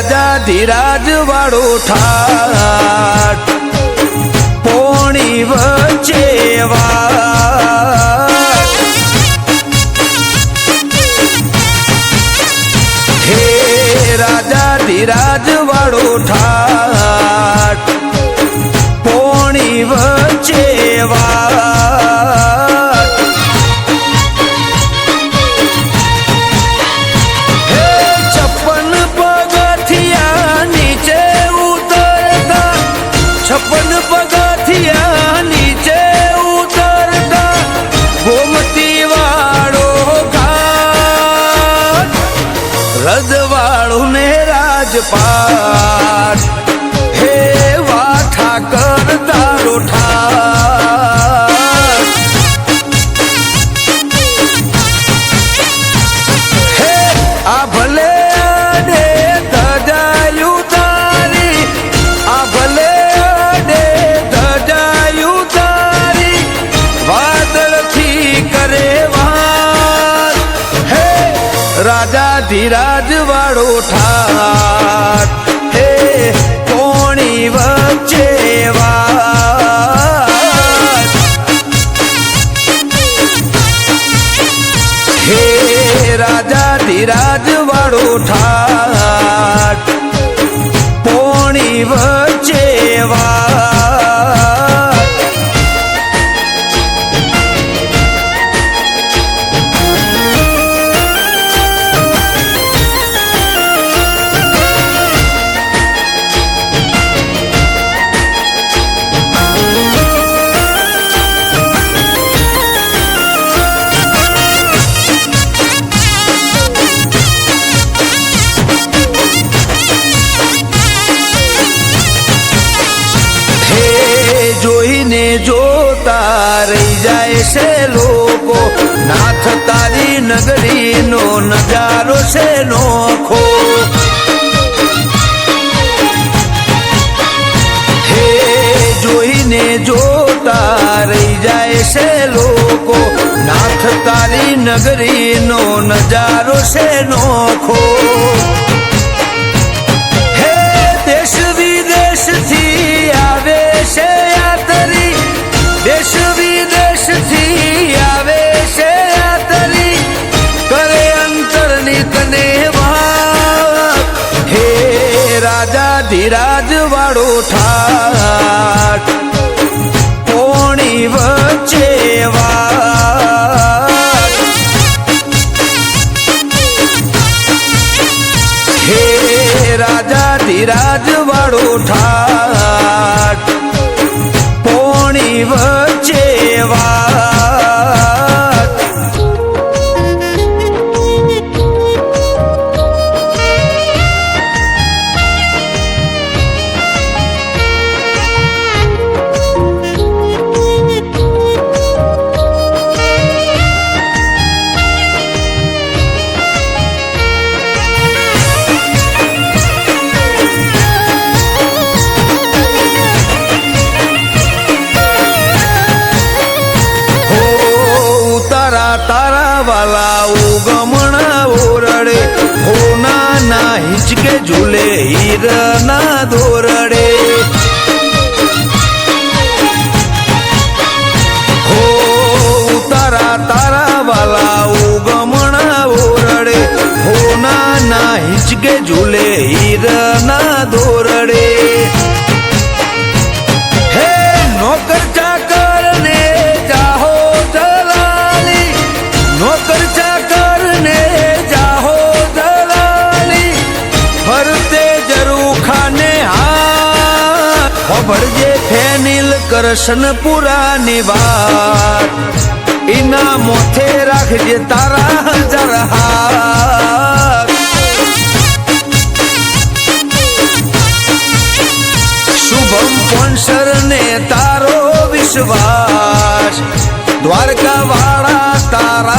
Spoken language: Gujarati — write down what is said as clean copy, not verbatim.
રાજા ધીરાજ વાળો ઠાઠ પોણી વચ્ચે વાત હે રાજા ધીરાજ વાળો ઠાઠ પોણી વચ્ચે વાત હે 56 પગથિયા નીચે ઉતરતા 56 પગથિયા નીચે ઉતરતા ગોમતી વાળો ઘાટ રજવાડું ને રાજપાટ હે વા ઠાકર તારો ઠાઠ હે આ ભલે અડે ધજાયું તારી આ ભલે અડે ધજાયું તારી વાદળથી કરે વાત હે રાજા ધીરાજ વાળો ઠાઠ હે પોણી વચ્ચે વાત હે રાજા ધીરાજ વાળો ઠાઠ પોણી વચ્ચે વાત જોઈને જોતા રહી જાય છે લોકો નાથ તારી નગરીનો નજારો છે નોખો હે જોઈને જોતા રહી જાય છે લોકો નાથ તારી નગરીનો નજારો છે નોખો હે દેશ વિદેશથી આવે છે યાત્રી દેશ વિદેશથી આવે છે યાત્રી કરે અંતરની તને વાત હે રાજા ધીરાજ વાળો ઠાઠ પોણી વચ્ચે વાત હે રાજા ધીરાજ વાળો ઠાઠ પોણી વચ્ચે વાત તારા વાલા ઉગમણા ઓરડે હોના ના હિંચકે ઝૂલે હીરના દોરડે હો તારા વાલા ઉગમણા ઓરડે હોના ના હિંચકે ઝૂલે હીરના દોરડે હે નોકર ચાકર ને જાહો નોકર ચાકર ને જાહો દલાલી ફરતે જરૂ ખાને હા ખબરજે ફેનિલ કરશનપુરાની વાત ઇના મોથે રાખજે તારા 1000 હાથ શુભમ સ્પોન્સર ને તારો વિશ્વાસ દ્વારકા વાળા તારા